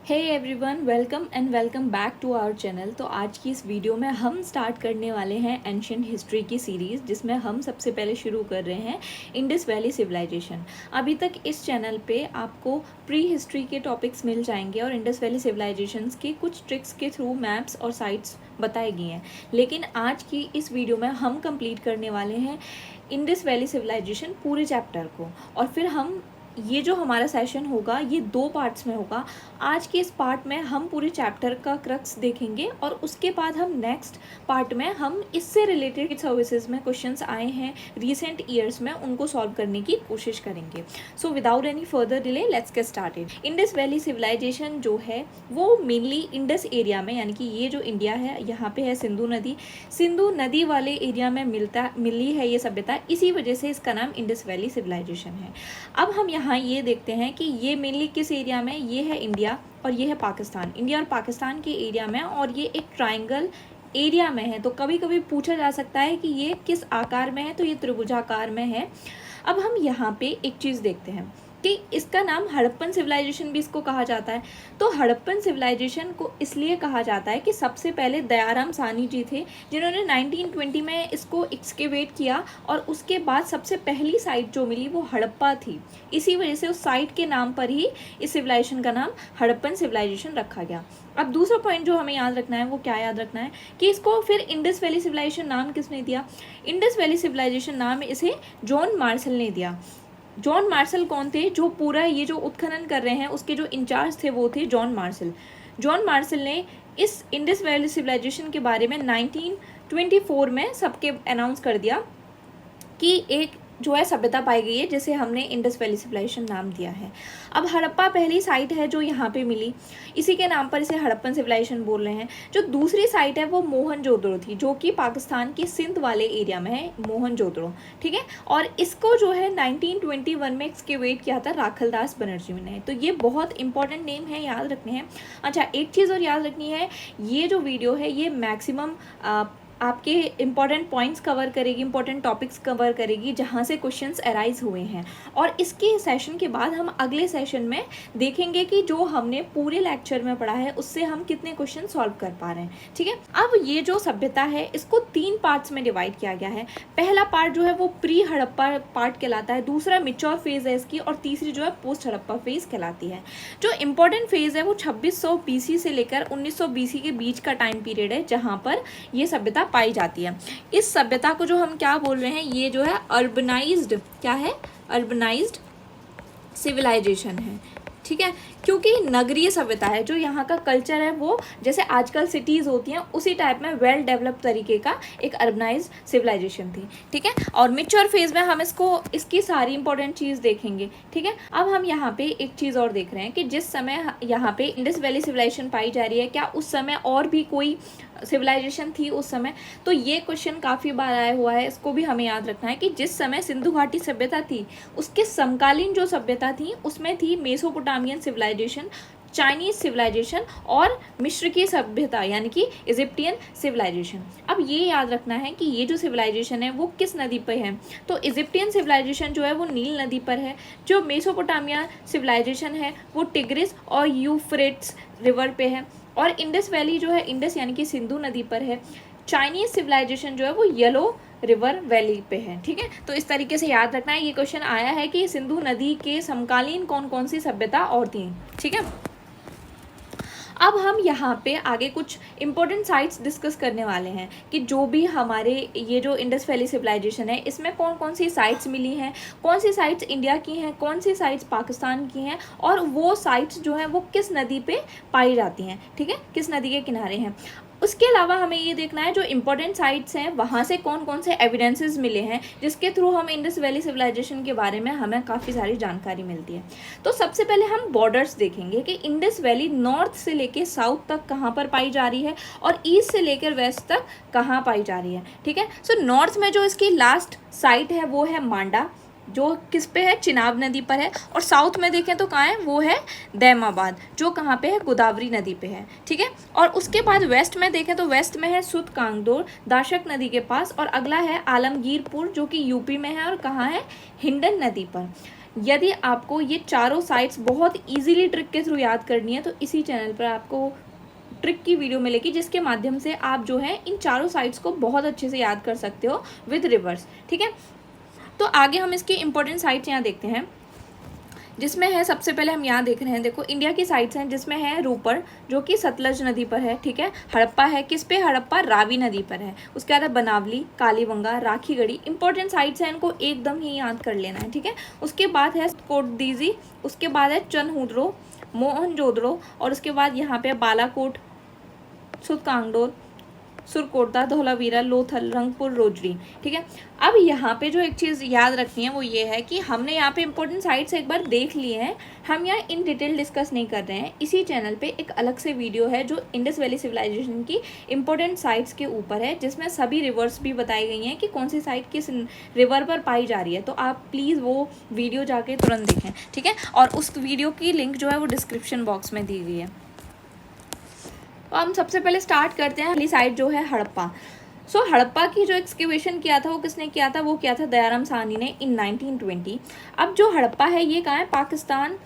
Hey everyone, welcome and welcome back to our channel. तो आज की इस वीडियो में हम स्टार्ट करने वाले हैं एंशिएंट हिस्ट्री की सीरीज़, जिसमें हम सबसे पहले शुरू कर रहे हैं इंडस वैली सिविलाइजेशन। अभी तक इस चैनल पे आपको प्री हिस्ट्री के टॉपिक्स मिल जाएंगे और इंडस वैली सिविलाइजेशंस के कुछ ट्रिक्स के थ्रू मैप्स और साइट्स बताई गई हैं, लेकिन आज की इस वीडियो में हम कंप्लीट करने वाले हैं इंडस वैली सिविलाइजेशन पूरे चैप्टर को। और फिर हम ये जो हमारा सेशन होगा ये 2 पार्ट्स में होगा। आज के इस पार्ट में हम पूरे चैप्टर का क्रक्स देखेंगे और उसके बाद हम नेक्स्ट पार्ट में हम इससे रिलेटेड सर्विसेज में क्वेश्चंस आए हैं रीसेंट ईयर्स में, उनको सॉल्व करने की कोशिश करेंगे। So without any further delay let's get started. Indus Valley Civilisation जो है वो मेनली इंडस एरिया में, यानी कि ये जो इंडिया है यहाँ पे है सिंधु नदी वाले एरिया में मिली है ये सभ्यता, इसी वजह से इसका नाम इंडस वैली सिविलाइजेशन है। अब हम यहाँ ये देखते हैं कि ये मेनली किस एरिया में, ये है इंडिया और ये है पाकिस्तान। इंडिया और पाकिस्तान के एरिया में, और ये एक ट्रायंगल एरिया में है। तो कभी कभी पूछा जा सकता है कि ये किस आकार में है, तो ये त्रिभुजाकार में है। अब हम यहाँ पे एक चीज़ देखते हैं कि इसका नाम हड़प्पन सिविलाइजेशन भी इसको कहा जाता है। तो हड़प्पन सिविलाइजेशन को इसलिए कहा जाता है कि सबसे पहले दयाराम साहनी जी थे जिन्होंने 1920 में इसको एक्सकेवेट किया, और उसके बाद सबसे पहली साइट जो मिली वो हड़प्पा थी। इसी वजह से उस साइट के नाम पर ही इस सिविलाइजेशन का नाम हड़प्पन सिविलाइजेशन रखा गया। अब दूसरा पॉइंट जो हमें याद रखना है वो क्या याद रखना है कि इसको फिर इंडस वैली सिविलाइजेशन नाम किसने दिया। इंडस वैली सिविलाइजेशन नाम इसे जॉन मार्शल ने दिया। जॉन मार्शल कौन थे? जो पूरा ये जो उत्खनन कर रहे हैं उसके जो इंचार्ज थे वो थे जॉन मार्शल। जॉन मार्शल ने इस इंडस वैली सिविलाइजेशन के बारे में 1924 में सबके अनाउंस कर दिया कि एक जो है सभ्यता पाई गई है जिसे हमने इंडस वैली सिविलाइजेशन नाम दिया है। अब हड़प्पा पहली साइट है जो यहाँ पे मिली, इसी के नाम पर इसे हड़प्पन सिविलाइजेशन बोल रहे हैं। जो दूसरी साइट है वो मोहनजोदड़ो थी, जो कि पाकिस्तान के सिंध वाले एरिया में है मोहनजोदड़ो, ठीक है। और इसको जो है 1921 में एक्सकेवेट किया था राखलदास बनर्जी ने। तो ये बहुत इंपॉर्टेंट नेम है, याद रखने हैं। अच्छा, एक चीज़ और याद रखनी है, ये जो वीडियो है ये मैक्सिमम आपके इंपॉर्टेंट पॉइंट्स कवर करेगी, इंपॉर्टेंट टॉपिक्स कवर करेगी जहाँ से क्वेश्चंस अराइज हुए हैं। और इसके सेशन के बाद हम अगले सेशन में देखेंगे कि जो हमने पूरे लेक्चर में पढ़ा है उससे हम कितने क्वेश्चन सॉल्व कर पा रहे हैं, ठीक है। अब ये जो सभ्यता है इसको 3 पार्ट्स में डिवाइड किया गया है। पहला पार्ट जो है वो प्री हड़प्पा पार्ट कहलाता है, दूसरा मिच्योर फेज है इसकी, और तीसरी जो है पोस्ट हड़प्पा फेज कहलाती है। जो इंपॉर्टेंट फेज है वो 2600 BC से लेकर 1900 BC के बीच का टाइम पीरियड है जहाँ पर ये सभ्यता पाई जाती है। इस सभ्यता को जो हम क्या बोल रहे हैं, ये जो है अर्बनाइज्ड, क्या है, अर्बनाइज्ड सिविलाइजेशन है, ठीक है। क्योंकि नगरीय सभ्यता है, जो यहाँ का कल्चर है वो जैसे आजकल सिटीज़ होती हैं उसी टाइप में वेल डेवलप्ड तरीके का एक अर्बनाइज्ड सिविलाइजेशन थी, ठीक है। और मिच्योर फेज में हम इसकी सारी इंपॉर्टेंट चीज़ देखेंगे, ठीक है। अब हम यहाँ पे एक चीज़ और देख रहे हैं कि जिस समय यहाँ पे इंडस वैली सिविलाइजेशन पाई जा रही है, क्या उस समय और भी कोई सिविलाइजेशन थी उस समय? तो ये क्वेश्चन काफ़ी बार आया हुआ है, इसको भी हमें याद रखना है कि जिस समय सिंधु घाटी सभ्यता थी उसके समकालीन जो सभ्यता थी उसमें थी मेसोपोटामियन सिविलाइजेशन, चाइनीज सिविलाइजेशन और मिस्र की सभ्यता यानी कि इजिप्टियन सिविलाइजेशन। अब ये याद रखना है कि ये जो सिविलाइजेशन है वो किस नदी पर है। तो इजिप्टियन सिविलाइजेशन जो है वो नील नदी पर है, जो मेसोपोटामिया सिविलाइजेशन है वो टिग्रिस और यूफ्रेट्स रिवर पे है, और इंडस वैली जो है इंडस यानी कि सिंधु नदी पर है। चाइनीज सिविलाइजेशन जो है वो येलो रिवर वैली पे है, ठीक है। तो इस तरीके से याद रखना है। ये क्वेश्चन आया है कि सिंधु नदी के समकालीन कौन कौन सी सभ्यता और थी, ठीक है। अब हम यहाँ पे आगे कुछ इंपॉर्टेंट साइट्स डिस्कस करने वाले हैं कि जो भी हमारे ये जो इंडस वैली सिविलाइजेशन है इसमें कौन कौन सी साइट्स मिली हैं, कौन सी साइट्स इंडिया की हैं, कौन सी साइट्स पाकिस्तान की हैं, और वो साइट्स जो हैं वो किस नदी पे पाई जाती हैं, ठीक है, किस नदी के किनारे हैं। उसके अलावा हमें ये देखना है जो इंपॉर्टेंट साइट्स हैं वहाँ से कौन कौन से एविडेंसेस मिले हैं जिसके थ्रू हम इंडस वैली सिविलाइजेशन के बारे में हमें काफ़ी सारी जानकारी मिलती है। तो सबसे पहले हम बॉर्डर्स देखेंगे कि इंडस वैली नॉर्थ से लेकर साउथ तक कहाँ पर पाई जा रही है और ईस्ट से लेकर वेस्ट तक कहाँ पाई जा रही है, ठीक है। सो नॉर्थ में जो इसकी लास्ट साइट है वो है मांडा, जो किस पे है, चिनाब नदी पर है। और साउथ में देखें तो कहाँ है, वो है दैमाबाद, जो कहाँ पे है, गोदावरी नदी पे है, ठीक है। और उसके बाद वेस्ट में देखें तो वेस्ट में है सुत कांगदोर, दाशक नदी के पास, और अगला है आलमगीरपुर जो कि यूपी में है और कहाँ है, हिंडन नदी पर। यदि आपको ये चारों साइट्स बहुत ईजिली ट्रिक के थ्रू याद करनी है तो इसी चैनल पर आपको ट्रिक की वीडियो मिलेगी, जिसके माध्यम से आप जो है इन चारों साइट्स को बहुत अच्छे से याद कर सकते हो विद रिवर्स। ठीक है, तो आगे हम इसकी इंपॉर्टेंट साइट्स यहाँ देखते हैं, जिसमें है सबसे पहले हम यहाँ देख रहे हैं, देखो इंडिया की साइट्स हैं, जिसमें है रूपर जो कि सतलज नदी पर है। ठीक है, हड़प्पा है, किस पे, हड़प्पा रावी नदी पर है। उसके बाद है बनावली, कालीबंगा, राखीगढ़ी। इंपॉर्टेंट साइट्स हैं, इनको एकदम ही याद कर लेना है। ठीक है, उसके बाद है कोटदीजी, उसके बाद है चनहुद्रो, मोहनजोदड़ो, और उसके बाद यहाँ पे बालाकोट, सुरकांगडोल, सुरकोटदा, धौलावीरा, लोथल, रंगपुर, रोजरी। ठीक है, अब यहाँ पे जो एक चीज़ याद रखनी है वो ये है कि हमने यहाँ पे इंपॉर्टेंट साइट्स एक बार देख लिए हैं, हम यहाँ इन डिटेल डिस्कस नहीं कर रहे हैं। इसी चैनल पे एक अलग से वीडियो है जो इंडस वैली सिविलाइजेशन की इंपॉर्टेंट साइट्स के ऊपर है, जिसमें सभी रिवर्स भी बताई गई हैं कि कौन सी साइट किस रिवर पर पाई जा रही है। तो आप प्लीज़ वो वीडियो जाके तुरंत देखें। ठीक है, और उस वीडियो की लिंक जो है वो डिस्क्रिप्शन बॉक्स में दी हुई है। तो हम सबसे पहले स्टार्ट करते हैं, पहली साइट जो है हड़प्पा। सो हड़प्पा की जो एक्सकेवेशन किया था वो किसने किया था, वो किया था दयाराम साहनी ने इन 1920। अब जो हड़प्पा है ये कहाँ है, पाकिस्तान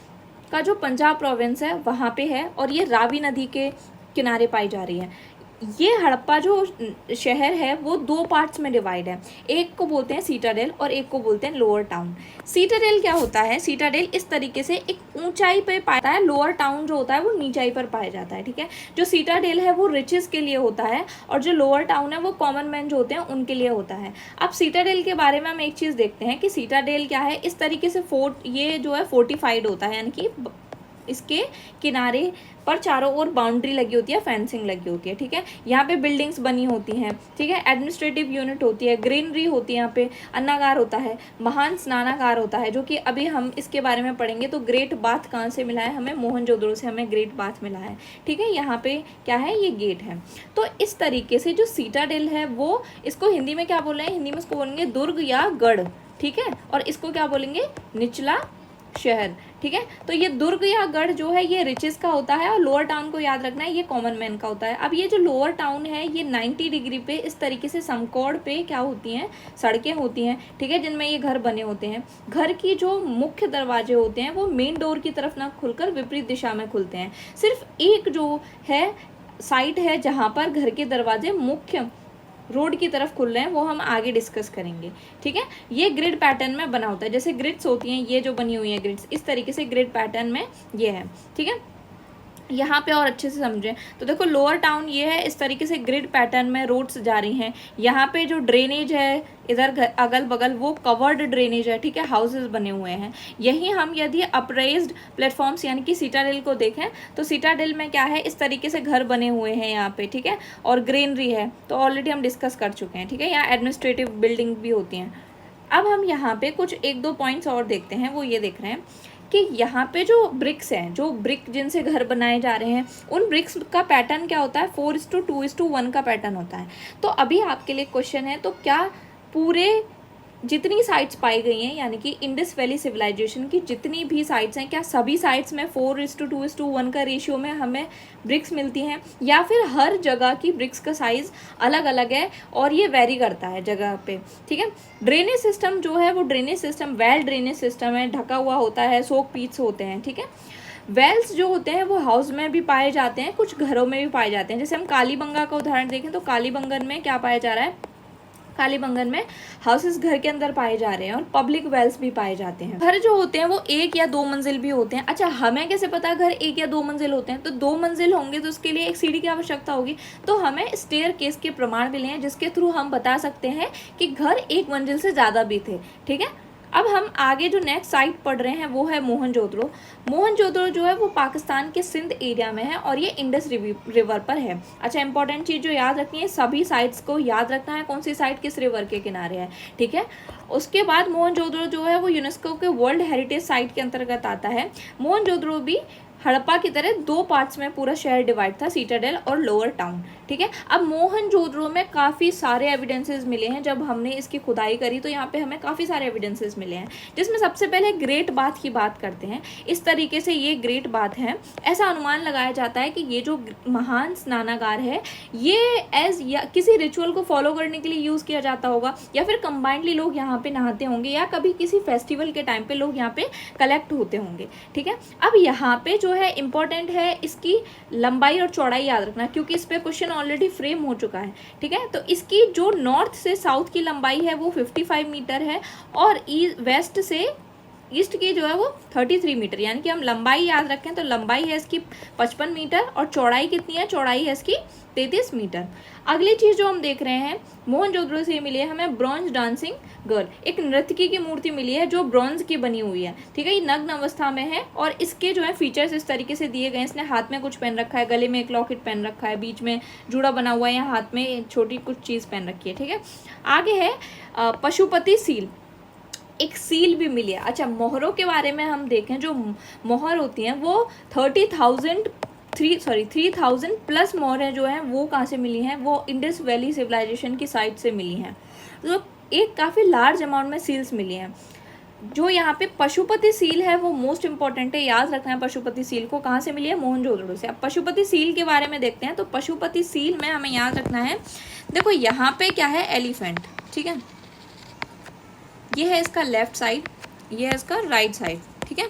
का जो पंजाब प्रोविंस है वहाँ पे है, और ये रावी नदी के किनारे पाई जा रही है। ये हड़प्पा जो शहर है वो दो पार्ट्स में डिवाइड है, एक को बोलते हैं सीटाडेल और एक को बोलते हैं लोअर टाउन। सीटाडेल क्या होता है, सीटाडेल इस तरीके से एक ऊंचाई पे पाया है, लोअर टाउन जो होता है वो नीचाई पर पाया जाता है। ठीक है, जो सीटाडेल है वो रिचेस के लिए होता है, और जो लोअर टाउन है वो कॉमन मैन जो होते हैं उनके लिए होता है। अब सीटाडेल के बारे में हम एक चीज़ देखते हैं कि सीटाडेल क्या है, इस तरीके से फोर्ट ये जो है फोर्टिफाइड होता है, यानी कि इसके किनारे पर चारों ओर बाउंड्री लगी होती है, फेंसिंग लगी होती है। ठीक है, यहाँ पे बिल्डिंग्स बनी होती हैं। ठीक है, एडमिनिस्ट्रेटिव यूनिट होती है, ग्रीनरी होती है, यहाँ पे अन्नागार होता है, महान स्नानागार होता है, जो कि अभी हम इसके बारे में पढ़ेंगे। तो ग्रेट बाथ कहाँ से मिला है हमें, मोहनजोदड़ो से हमें ग्रेट बाथ मिला है। ठीक है, यहाँ पे क्या है, ये गेट है। तो इस तरीके से जो सीटाडेल है वो, इसको हिंदी में क्या बोल रहे हैं, हिंदी में इसको बोलेंगे दुर्ग या गढ़। ठीक है, और इसको क्या बोलेंगे, निचला शहर। ठीक है, तो ये दुर्ग या गढ़ जो है ये रिचेस का होता है, और लोअर टाउन को याद रखना है, ये कॉमन मैन का होता है। अब ये जो लोअर टाउन है ये 90 डिग्री पे इस तरीके से समकोण पे क्या होती हैं, सड़कें होती हैं। ठीक है, जिनमें ये घर बने होते हैं। घर की जो मुख्य दरवाजे होते हैं वो मेन डोर की तरफ ना खुलकर विपरीत दिशा में खुलते हैं। सिर्फ एक जो है साइट है जहाँ पर घर के दरवाजे मुख्य रोड की तरफ खुल रहे हैं, वो हम आगे डिस्कस करेंगे। ठीक है, ये ग्रिड पैटर्न में बना होता है, जैसे ग्रिड्स होती हैं, ये जो बनी हुई है ग्रिड्स, इस तरीके से ग्रिड पैटर्न में ये है। ठीक है, यहाँ पे और अच्छे से समझें तो देखो लोअर टाउन ये है, इस तरीके से ग्रिड पैटर्न में रोड्स जा रही हैं। यहाँ पे जो ड्रेनेज है इधर अगल बगल वो कवर्ड ड्रेनेज है। ठीक है, हाउसेस बने हुए हैं। यही हम यदि अपरेज्ड प्लेटफॉर्म्स यानी कि सीटाडेल को देखें तो सीटाडेल में क्या है, इस तरीके से घर बने हुए हैं यहाँ पे। ठीक है, और ग्रीनरी है, तो ऑलरेडी हम डिस्कस कर चुके हैं। ठीक है, यहाँ एडमिनिस्ट्रेटिव बिल्डिंग भी होती हैं। अब हम यहाँ पे कुछ एक दो पॉइंट्स और देखते हैं, वो ये देख रहे हैं कि यहाँ पे जो ब्रिक्स हैं, जो ब्रिक जिनसे घर बनाए जा रहे हैं, उन ब्रिक्स का पैटर्न क्या होता है, 4:2:1 का पैटर्न होता है। तो अभी आपके लिए क्वेश्चन है, तो क्या पूरे जितनी साइट्स पाई गई हैं, यानी कि इंडस वैली सिविलाइजेशन की जितनी भी साइट्स हैं, क्या सभी साइट्स में 4:2:1 का रेशियो में हमें ब्रिक्स मिलती हैं, या फिर हर जगह की ब्रिक्स का साइज़ अलग अलग है और ये वेरी करता है जगह पे। ठीक है, ड्रेनेज सिस्टम जो है वो drainage system well drainage system है, ढका हुआ होता है, सोक पीट्स होते हैं। ठीक है, वेल्स जो होते हैं वो हाउस में भी पाए जाते हैं, कुछ घरों में भी पाए जाते हैं। जैसे हम कालीबंगा का उदाहरण देखें तो कालीबंगन में क्या पाया जा रहा है, कालीबंगन में हाउसेस घर के अंदर पाए जा रहे हैं, और पब्लिक वेल्स भी पाए जाते हैं। घर जो होते हैं वो 1 या 2 मंजिल भी होते हैं। अच्छा, हमें कैसे पता घर 1 या 2 मंजिल होते हैं, तो 2 मंजिल होंगे तो उसके लिए एक सीढ़ी की आवश्यकता होगी, तो हमें स्टेयर केस के प्रमाण मिले हैं जिसके थ्रू हम बता सकते हैं कि घर 1 मंजिल से ज़्यादा भी थे। ठीक है, अब हम आगे जो नेक्स्ट साइट पढ़ रहे हैं वो है मोहनजोदड़ो। मोहनजोदड़ो जो है वो पाकिस्तान के सिंध एरिया में है, और ये इंडस रिवर पर है। अच्छा, इंपॉर्टेंट चीज़ जो याद रखनी है, सभी साइट्स को याद रखना है, कौन सी साइट किस रिवर के किनारे है। ठीक है, उसके बाद मोहनजोदड़ो जो है वो यूनेस्को के वर्ल्ड हेरिटेज साइट के अंतर्गत आता है। मोहनजोदड़ो भी हड़प्पा की तरह 2 पार्ट्स में पूरा शहर डिवाइड था, सिटाडेल और लोअर टाउन। ठीक है, अब मोहनजोदड़ो में काफ़ी सारे एविडेंसेस मिले हैं। जब हमने इसकी खुदाई करी तो यहाँ पे हमें काफ़ी सारे एविडेंसेस मिले हैं, जिसमें सबसे पहले ग्रेट बाथ की बात करते हैं। इस तरीके से ये ग्रेट बाथ है। ऐसा अनुमान लगाया जाता है कि ये जो महान स्नानागार है ये या किसी रिचुअल को फॉलो करने के लिए यूज़ किया जाता होगा, या फिर कंबाइंडली लोग यहाँ पे नहाते होंगे, या कभी किसी फेस्टिवल के टाइम पे लोग यहाँ पे कलेक्ट होते होंगे। ठीक है, अब यहाँ पे जो है इम्पोर्टेंट है इसकी लंबाई और चौड़ाई याद रखना, क्योंकि इस पे क्वेश्चन ऑलरेडी फ्रेम हो चुका है। ठीक है, तो इसकी जो नॉर्थ से साउथ की लंबाई है वो 55 मीटर है, और वेस्ट से ईस्ट की जो है वो 33 मीटर, यानी कि हम लंबाई याद रखें तो लंबाई है इसकी 55 मीटर और चौड़ाई कितनी है, चौड़ाई है इसकी 33 मीटर। अगली चीज़ जो हम देख रहे हैं, मोहनजोदड़ो से मिली है हमें ब्रॉन्ज डांसिंग गर्ल, एक नर्तकी की मूर्ति मिली है जो ब्रॉन्ज की बनी हुई है। ठीक है, ये नग्न अवस्था में है और इसके जो है फीचर्स इस तरीके से दिए गए हैं। इसने हाथ में कुछ पहन रखा है, गले में एक लॉकेट पहन रखा है, बीच में जूड़ा बना हुआ है, या हाथ में एक छोटी कुछ चीज़ पहन रखी है। ठीक है, आगे है पशुपति सील, एक सील भी मिली है। अच्छा, मोहरों के बारे में हम देखें, जो मोहर होती हैं वो 3000 प्लस मोहरें जो हैं वो कहाँ से मिली हैं, वो इंडस वैली सिविलाइजेशन की साइट से मिली हैं। तो एक काफ़ी लार्ज अमाउंट में सील्स मिली हैं। जो यहाँ पे पशुपति सील है वो मोस्ट इंपॉर्टेंट है, याद रखना है। पशुपति सील को कहाँ से मिली है, मोहनजोदड़ो से। अब पशुपति सील के बारे में देखते हैं। तो पशुपति सील में हमें याद रखना है, देखो यहाँ पे क्या है, एलिफेंट। ठीक है, ये है इसका लेफ्ट साइड, ये है इसका राइट साइड। ठीक है,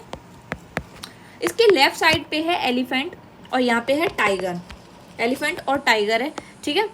इसके लेफ्ट साइड पे है एलिफेंट और यहाँ पे है टाइगर, एलिफेंट और टाइगर है। ठीक है,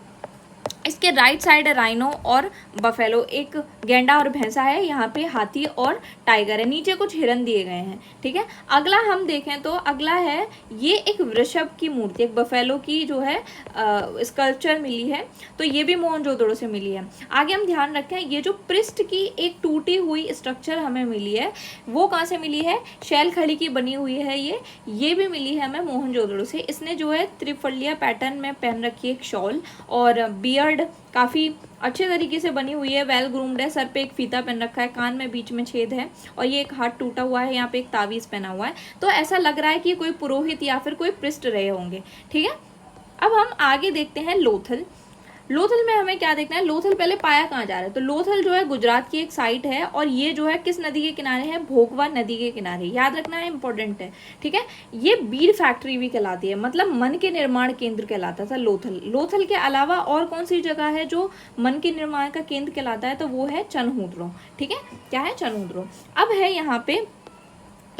इसके राइट साइड है राइनो और बफेलो, एक गेंडा और भैंसा है, यहाँ पे हाथी और टाइगर है, नीचे कुछ हिरन दिए गए हैं। ठीक है, अगला हम देखें तो अगला है, ये एक वृषभ की मूर्ति, एक बफेलो की जो है स्कल्पचर मिली है, तो ये भी मोहनजोदड़ो से मिली है। आगे हम ध्यान रखें, ये जो पृष्ठ की एक टूटी हुई स्ट्रक्चर हमें मिली है वो कहाँ से मिली है, शैल खड़ी की बनी हुई है, ये भी मिली है हमें मोहनजोदड़ो से। इसने जो है त्रिफलिया पैटर्न में पहन रखी है एक शॉल, और बियर्ड काफ़ी अच्छे तरीके से बनी हुई है, वेल ग्रूम्ड है, सर पे एक फीता पहन रखा है, कान में बीच में छेद है, और ये एक हाथ टूटा हुआ है, यहाँ पे एक तावीज़ पहना हुआ है। तो ऐसा लग रहा है कि कोई पुरोहित या फिर कोई पृष्ठ रहे होंगे। ठीक है, अब हम आगे देखते हैं लोथल। लोथल में हमें क्या देखना है, लोथल पहले पाया कहाँ जा रहा है, तो लोथल जो है गुजरात की एक साइट है, और ये जो है किस नदी के किनारे है, भोगवा नदी के किनारे, याद रखना है, इंपॉर्टेंट है। ठीक है, ये बीड फैक्ट्री भी कहलाती है, मतलब मन के निर्माण केंद्र कहलाता था लोथल। लोथल के अलावा और कौन सी जगह है जो मन के निर्माण का केंद्र कहलाता है, तो वो है चनहुद्रो। ठीक है, क्या है, चनहुद्रो। अब है यहाँ पे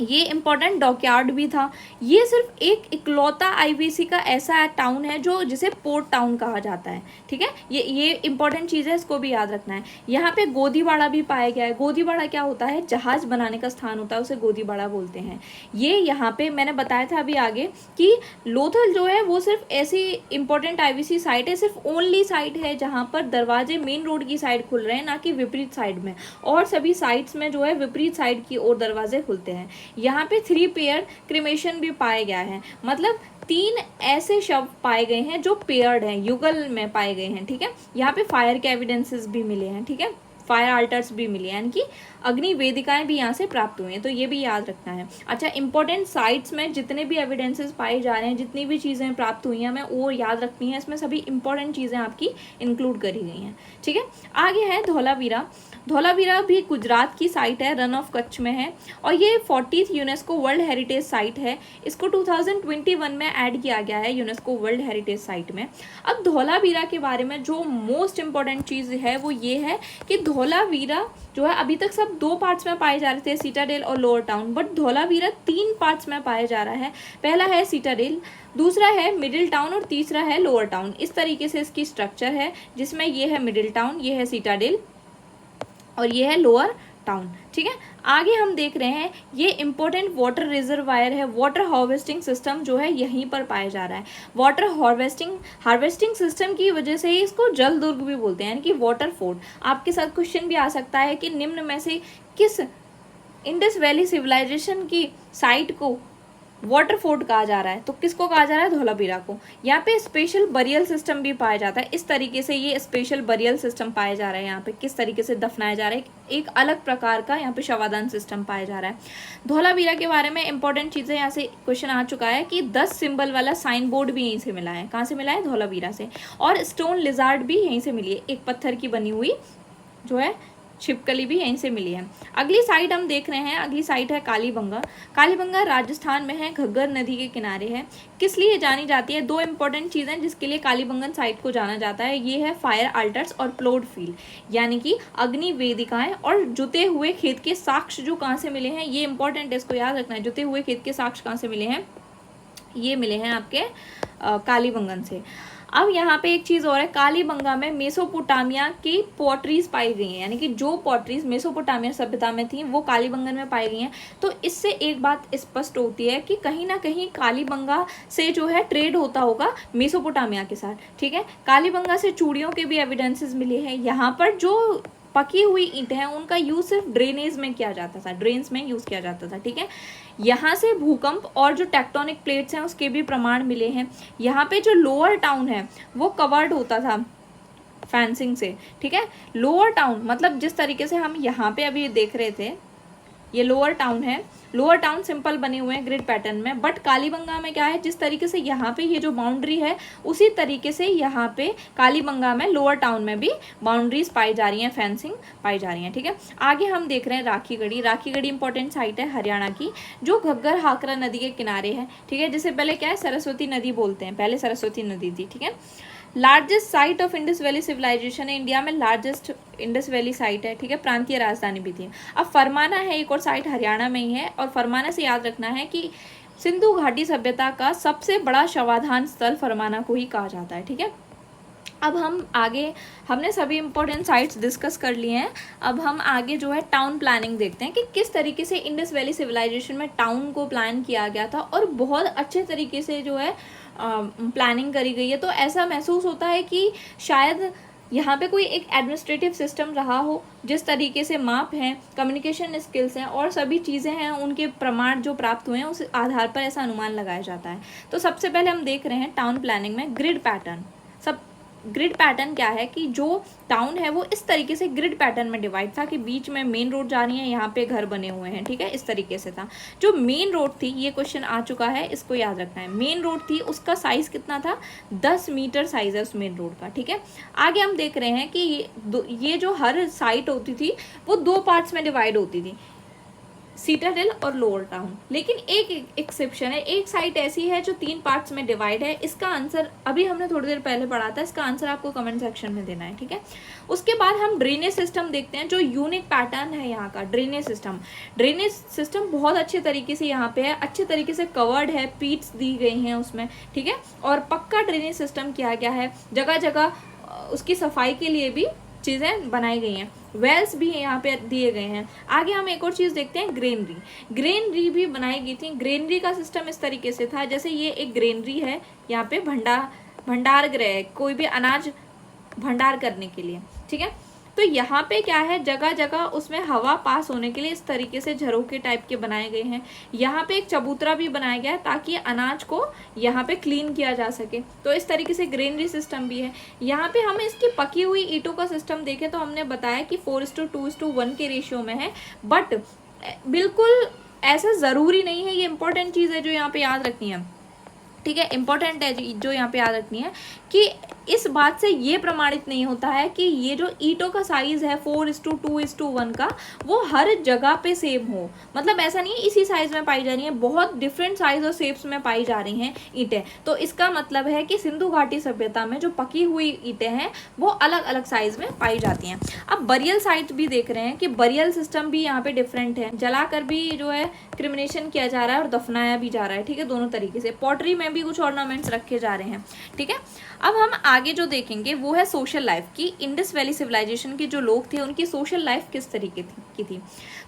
ये इम्पोर्टेंट डॉकयार्ड भी था। ये सिर्फ एक इकलौता आईबीसी का ऐसा टाउन है जो जिसे पोर्ट टाउन कहा जाता है। ठीक है, ये इंपॉर्टेंट चीज़ है, इसको भी याद रखना है। यहाँ पे गोदीबाड़ा भी पाया गया है। गोदीबाड़ा क्या होता है, जहाज बनाने का स्थान होता है, उसे गोदीबाड़ा बोलते हैं। ये यहाँ पे मैंने बताया था अभी आगे कि लोथल जो है वो सिर्फ ऐसी इंपॉर्टेंट आईबीसी साइट है, सिर्फ ओनली साइट है जहाँ पर दरवाजे मेन रोड की साइड खुल रहे हैं, ना कि विपरीत साइड में। और सभी साइट्स में जो है विपरीत साइड की ओर दरवाजे खुलते हैं। यहाँ पे 3 पेयर क्रिमेशन भी पाया गया है, मतलब 3 ऐसे शव पाए गए हैं जो पेयर्ड हैं, युगल में पाए गए हैं। ठीक है, यहाँ पे फायर के एविडेंसेस भी मिले हैं। ठीक है, फायर आल्टर्स भी मिले हैं, यानी कि अग्नि वेदिकाएं भी यहाँ से प्राप्त हुई हैं, तो ये भी याद रखना है। अच्छा, इंपॉर्टेंट साइट्स में जितने भी एविडेंसेस पाए जा रहे हैं, जितनी भी चीज़ें प्राप्त हुई हैं, हमें वो याद रखनी है। इसमें सभी इंपॉर्टेंट चीज़ें आपकी इंक्लूड करी गई हैं। ठीक है, आगे है धौलावीरा। धौलावीरा भी गुजरात की साइट है, रन ऑफ कच्छ में है, और ये 40th UNESCO world heritage site है। इसको 2021 में ऐड किया गया है यूनेस्को वर्ल्ड हेरिटेज साइट में। अब धौलावीरा के बारे में जो मोस्ट इंपॉर्टेंट चीज़ है वो ये है कि धौलावीरा जो है, अभी तक सब 2 पार्ट्स में पाए जा रहे थे, सिटाडेल और lower town, but Dholavira 3 parts में पाया जा रहा है। पहला है सिटाडेल, दूसरा है मिडिल टाउन, और तीसरा है लोअर टाउन। इस तरीके से इसकी स्ट्रक्चर है, जिसमें ये है मिडिल टाउन, ये है सिटाडेल और ये है लोअर टाउन। ठीक है, आगे हम देख रहे हैं ये इंपॉर्टेंट वाटर रिजर्वायर है, वाटर हार्वेस्टिंग सिस्टम जो है यहीं पर पाया जा रहा है। वाटर हार्वेस्टिंग सिस्टम की वजह से ही इसको जल दुर्ग भी बोलते हैं, यानी कि वाटर फोर्ट। आपके साथ क्वेश्चन भी आ सकता है कि निम्न में से किस इंडस वैली सिविलाइजेशन की साइट को वाटरफोर्ड कहा जा रहा है। तो किसको कहा जा रहा है? धौलावीरा को। यहाँ पे स्पेशल बरियल सिस्टम भी पाया जाता है। इस तरीके से ये स्पेशल बरियल सिस्टम पाया जा रहा है। यहाँ पे किस तरीके से दफनाया जा रहा है, एक अलग प्रकार का यहाँ पे शवादान सिस्टम पाया जा रहा है। धौलावीरा के बारे में इंपॉर्टेंट चीज़ें यहाँ से क्वेश्चन आ चुका है कि 10 सिंबल वाला साइन बोर्ड भी यहीं से मिला है। कहाँ से मिला है? धौलावीरा से। और स्टोन लिजार्ड भी यहीं से मिली है, एक पत्थर की बनी हुई जो है छिपकली भी यहीं से मिली है। अगली साइट हम देख रहे हैं, अगली साइट है कालीबंगा। कालीबंगा राजस्थान में है, घग्गर नदी के किनारे है। किस लिए जानी जाती है? दो इंपॉर्टेंट चीज़ें जिसके लिए कालीबंगन साइट को जाना जाता है, ये है फायर अल्टर्स और प्लोड फील्ड, यानी कि अग्नि वेदिकाएं और जुते हुए खेत के साक्ष्य जो कहाँ से मिले हैं, ये इंपॉर्टेंट है, इसको याद रखना है। जुते हुए खेत के साक्ष्य कहाँ से मिले हैं? ये मिले हैं आपके कालीबंगन से। अब यहाँ पे एक चीज़ और है, कालीबंगा में मेसोपोटामिया की पॉटरीज पाई गई हैं, यानी कि जो पॉटरीज मेसोपोटामिया सभ्यता में थी वो कालीबंगन में पाई गई हैं। तो इससे एक बात स्पष्ट होती है कि कहीं ना कहीं कालीबंगा से जो है ट्रेड होता होगा मेसोपोटामिया के साथ, ठीक है। कालीबंगा से चूड़ियों के भी एविडेंसेस मिले हैं। यहाँ पर जो पकी हुई ईंट है उनका यूज सिर्फ ड्रेनेज में किया जाता था, ड्रेन्स में यूज किया जाता था, ठीक है। यहाँ से भूकंप और जो टेक्टोनिक प्लेट्स हैं उसके भी प्रमाण मिले हैं। यहाँ पे जो लोअर टाउन है वो कवर्ड होता था फेंसिंग से, ठीक है। लोअर टाउन मतलब जिस तरीके से हम यहाँ पे अभी देख रहे थे, ये लोअर टाउन है। लोअर टाउन सिंपल बने हुए हैं ग्रिड पैटर्न में, बट कालीबंगा में क्या है, जिस तरीके से यहाँ पे ये जो बाउंड्री है उसी तरीके से यहाँ पे कालीबंगा में लोअर टाउन में भी बाउंड्रीज पाई जा रही हैं, फेंसिंग पाई जा रही है, ठीक है। आगे हम देख रहे हैं राखीगढ़ी। राखीगढ़ी इंपॉर्टेंट साइट है हरियाणा की, जो घग्गर हाकरा नदी के किनारे है, ठीक है। जिसे पहले क्या है, सरस्वती नदी बोलते हैं, पहले सरस्वती नदी थी, ठीक है। Largest site of Indus Valley Civilisation है, इंडिया में लार्जेस्ट इंडस वैली साइट है, ठीक है। प्रांतीय राजधानी भी थी। अब फरमाना है एक और साइट हरियाणा में ही है, और फरमाना से याद रखना है कि सिंधु घाटी सभ्यता का सबसे बड़ा शवाधान स्थल फरमाना को ही कहा जाता है, ठीक है। अब हम आगे, हमने सभी इंपॉर्टेंट साइट्स डिस्कस कर लिए हैं। अब हम आगे जो है टाउन प्लानिंग देखते हैं कि किस तरीके से इंडस वैली सिविलाइजेशन में टाउन को प्लान किया गया था, और बहुत अच्छे तरीके से जो है प्लानिंग करी गई है। तो ऐसा महसूस होता है कि शायद यहाँ पे कोई एक एडमिनिस्ट्रेटिव सिस्टम रहा हो, जिस तरीके से माप हैं, कम्युनिकेशन स्किल्स हैं और सभी चीज़ें हैं, उनके प्रमाण जो प्राप्त हुए हैं उस आधार पर ऐसा अनुमान लगाया जाता है। तो सबसे पहले हम देख रहे हैं टाउन प्लानिंग में ग्रिड पैटर्न। सब ग्रिड पैटर्न क्या है कि जो टाउन है वो इस तरीके से ग्रिड पैटर्न में डिवाइड था कि बीच में मेन रोड जा रही है, यहाँ पे घर बने हुए हैं, ठीक है। इस तरीके से था। जो मेन रोड थी, ये क्वेश्चन आ चुका है, इसको याद रखना है। मेन रोड थी, उसका साइज कितना था? 10 मीटर साइज है उस मेन रोड का, ठीक है। आगे हम देख रहे हैं कि ये जो हर साइट होती थी वो 2 पार्ट्स में डिवाइड होती थी, सीटाडेल और लोअर टाउन। लेकिन एक एक्सेप्शन है, एक साइट ऐसी है जो 3 पार्ट्स में डिवाइड है। इसका आंसर अभी हमने थोड़ी देर पहले पढ़ा था, इसका आंसर आपको कमेंट सेक्शन में देना है, ठीक है। उसके बाद हम ड्रेनेज सिस्टम देखते हैं, जो यूनिक पैटर्न है यहाँ का ड्रेनेज सिस्टम। ड्रेनेज सिस्टम बहुत अच्छे तरीके से यहाँ पे है, अच्छे तरीके से कवर्ड है, पीट्स दी गई हैं उसमें, ठीक है। और पक्का ड्रेनेज सिस्टम किया गया है, जगह जगह उसकी सफाई के लिए भी चीज़ें बनाई गई हैं, वेल्स भी यहाँ पे दिए गए हैं। आगे हम एक और चीज़ देखते हैं, ग्रेनरी। ग्रेनरी भी बनाई गई थी। ग्रेनरी का सिस्टम इस तरीके से था, जैसे ये एक ग्रेनरी है, यहाँ पे भंडार गृह है, कोई भी अनाज भंडार करने के लिए, ठीक है। तो यहाँ पे क्या है, जगह जगह उसमें हवा पास होने के लिए इस तरीके से झरोखे टाइप के बनाए गए हैं। यहाँ पे एक चबूतरा भी बनाया गया है ताकि अनाज को यहाँ पे क्लीन किया जा सके। तो इस तरीके से ग्रेनरी सिस्टम भी है। यहाँ पे हम इसकी पकी हुई ईंटों का सिस्टम देखें तो हमने बताया कि 4:2:1 के रेशियो में है, बट बिल्कुल ऐसा ज़रूरी नहीं है। ये इंपॉर्टेंट चीज़ है जो यहाँ पे याद रखनी है, ठीक है। इंपॉर्टेंट है जो यहाँ पे याद रखनी है कि इस बात से ये प्रमाणित नहीं होता है कि ये जो ईंटों का साइज है 4:2:1 का, वो हर जगह पे सेम हो। मतलब ऐसा नहीं है इसी साइज में पाई जा रही है, बहुत डिफरेंट साइज और शेप्स में पाई जा रही हैं ईंटें। तो इसका मतलब है कि सिंधु घाटी सभ्यता में जो पकी हुई ईंटें हैं वो अलग अलग साइज में पाई जाती हैं। अब बरियल साइट भी देख रहे हैं कि बरियल सिस्टम भी यहाँ पे डिफरेंट है। जलाकर भी जो है क्रिमिनेशन किया जा रहा है और दफनाया भी जा रहा है, ठीक है, दोनों तरीके से। पॉटरी में भी कुछ ऑर्नामेंट्स रखे जा रहे हैं, ठीक है। अब हम आगे जो देखेंगे वो है सोशल लाइफ की। इंडस वैली सिविलाइजेशन के जो लोग थे उनकी सोशल लाइफ किस तरीके की थी।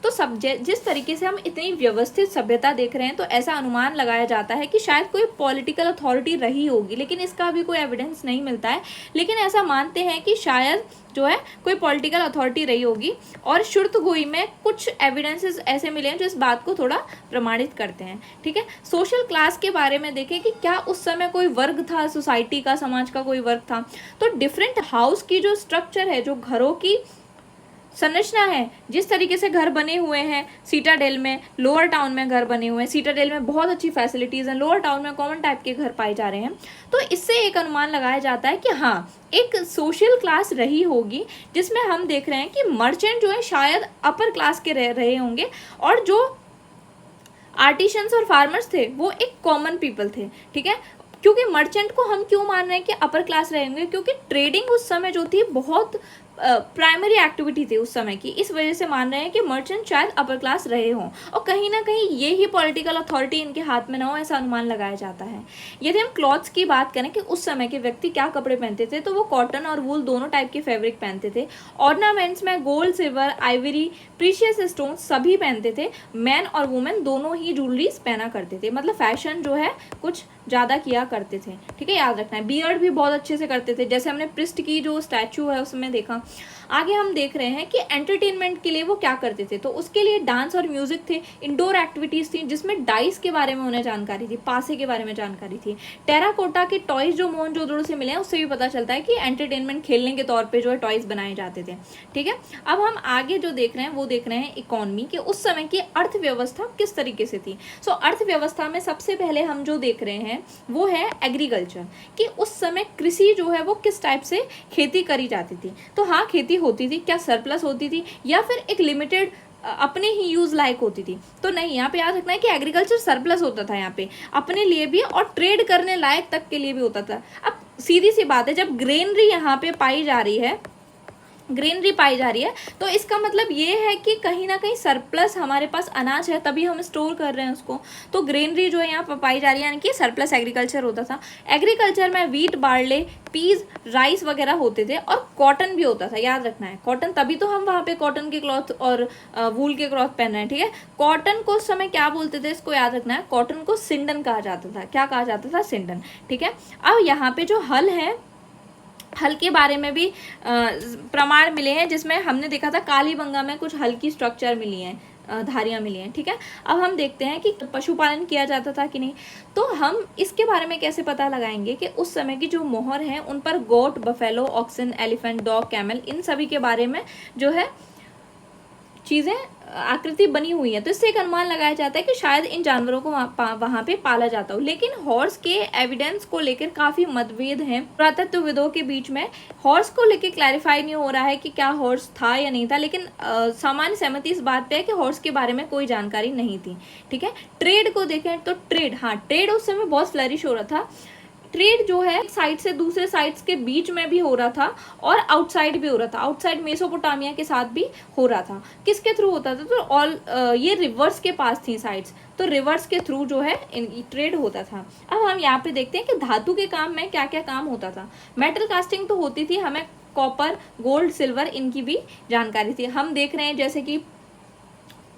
तो सब जिस तरीके से हम इतनी व्यवस्थित सभ्यता देख रहे हैं, तो ऐसा अनुमान लगाया जाता है कि शायद कोई पॉलिटिकल अथॉरिटी रही होगी, लेकिन इसका अभी कोई एविडेंस नहीं मिलता है। लेकिन ऐसा मानते हैं कि शायद जो है कोई पॉलिटिकल अथॉरिटी रही होगी। और शुरतुगोई में कुछ एविडेंसेस ऐसे मिले हैं जो इस बात को थोड़ा प्रमाणित करते हैं। ठीक है, सोशल क्लास के बारे में देखें कि क्या उस समय कोई वर्ग था सोसाइटी का, समाज का कोई वर्ग था। तो डिफरेंट हाउस की जो स्ट्रक्चर है, जो घरों की संरचना है, जिस तरीके से घर बने हुए हैं सीटाडेल में, लोअर टाउन में घर बने हुए हैं, सीटाडेल में बहुत अच्छी फैसिलिटीज़ हैं, लोअर टाउन में कॉमन टाइप के घर पाए जा रहे हैं। तो इससे एक अनुमान लगाया जाता है कि हाँ, एक सोशल क्लास रही होगी जिसमें हम देख रहे हैं कि मर्चेंट जो है शायद अपर क्लास के रहे होंगे, और जो आर्टिशंस और फार्मर्स थे वो एक कॉमन पीपल थे। ठीक है, क्योंकि मर्चेंट को हम क्यों मान रहे हैं कि अपर क्लास रहेंगे, क्योंकि ट्रेडिंग उस समय जो थी बहुत प्राइमरी एक्टिविटी थी उस समय की, इस वजह से मान रहे हैं कि मर्चेंट शायद अपर क्लास रहे हों, और कहीं ना कहीं ये ही पॉलिटिकल अथॉरिटी इनके हाथ में ना हो, ऐसा अनुमान लगाया जाता है। यदि हम क्लॉथ्स की बात करें कि उस समय के व्यक्ति क्या कपड़े पहनते थे, तो वो कॉटन और वूल दोनों टाइप के फैब्रिक पहनते थे। ऑर्नामेंट्स में gold, silver, Ivory, precious stone सभी पहनते थे। मैन और वुमेन दोनों ही ज्वेलरीज पहना करते थे, मतलब फैशन जो है कुछ ज़्यादा किया करते थे। ठीक है, याद रखना है। बियर्ड भी बहुत अच्छे से करते थे, जैसे हमने प्रिस्ट की जो स्टैचू है उसमें देखा। आगे हम देख रहे हैं कि एंटरटेनमेंट के लिए वो क्या करते थे, तो उसके लिए डांस और म्यूजिक थे, इंडोर एक्टिविटीज़ थी जिसमें डाइस के बारे में उन्हें जानकारी थी, पासे के बारे में जानकारी थी। टेराकोटा के टॉयज जो मोहनजोदड़ो से मिले हैं उससे भी पता चलता है कि एंटरटेनमेंट खेलने के तौर पर जो है टॉयज बनाए जाते थे। ठीक है, अब हम आगे जो देख रहे हैं वो देख रहे हैं इकोनॉमी, कि उस समय की अर्थव्यवस्था किस तरीके से थी। सो अर्थव्यवस्था में सबसे पहले हम जो देख रहे हैं वो है एग्रीकल्चर, कि उस समय कृषि जो है वो किस टाइप से खेती करी जाती थी। तो हाँ, खेती होती थी, क्या सरप्लस होती थी या फिर एक लिमिटेड अपने ही यूज लायक होती थी, तो नहीं। यहाँ पे याद रखना है कि एग्रीकल्चर सरप्लस होता था यहाँ पे अपने लिए भी, और ट्रेड करने लायक तक के लिए भी होता था। अब सीधी सी बात है, जब ग्रेनरी यहाँ पे पाई जा रही है, तो इसका मतलब ये है कि कहीं ना कहीं सरप्लस हमारे पास अनाज है, तभी हम स्टोर कर रहे हैं उसको। तो ग्रेनरी जो है यहाँ पर पाई जा रही है, यानी कि सरप्लस एग्रीकल्चर होता था। एग्रीकल्चर में वीट, बार्ले, पीज, राइस वगैरह होते थे, और कॉटन भी होता था। याद रखना है कॉटन, तभी तो हम वहाँ पे कॉटन के क्लॉथ और वूल के क्लॉथ पहन रहे हैं। ठीक है, कॉटन को उस समय क्या बोलते थे, इसको याद रखना है। कॉटन को सिंडन कहा जाता था। क्या कहा जाता था? सिंडन। ठीक है, अब यहाँ पे जो हल है, हल के बारे में भी प्रमाण मिले हैं, जिसमें हमने देखा था कालीबंगा में कुछ हल की स्ट्रक्चर मिली हैं, धारियाँ मिली हैं। ठीक है, अब हम देखते हैं कि पशुपालन किया जाता था कि नहीं। तो हम इसके बारे में कैसे पता लगाएंगे कि उस समय की जो मोहर हैं उन पर goat, buffalo, oxen, elephant, dog, camel, इन सभी के बारे में जो है चीज़ें आकृति बनी हुई है। तो इससे एक अनुमान लगाया जाता है कि शायद इन जानवरों को वहाँ पे पाला जाता हो। लेकिन हॉर्स के एविडेंस को लेकर काफ़ी मतभेद हैं पुरातत्वविदों के बीच में। हॉर्स को लेकर क्लैरिफाई नहीं हो रहा है कि क्या हॉर्स था या नहीं था, लेकिन सामान्य सहमति इस बात पे है कि हॉर्स के बारे में कोई जानकारी नहीं थी। ठीक है, ट्रेड को देखें तो ट्रेड उस समय बहुत फ्लरिश हो रहा था। ट्रेड जो है एक साइड से दूसरे साइड्स के बीच में भी हो रहा था, और आउटसाइड भी हो रहा था। आउटसाइड मेसोपोटामिया के साथ भी हो रहा था। किसके थ्रू होता था? तो ये रिवर्स के पास थी साइड्स, तो रिवर्स के थ्रू जो है ट्रेड होता था। अब हम यहाँ पे देखते हैं कि धातु के काम में क्या क्या काम होता था। मेटल कास्टिंग तो होती थी, हमें कॉपर, गोल्ड, सिल्वर इनकी भी जानकारी थी। हम देख रहे हैं जैसे कि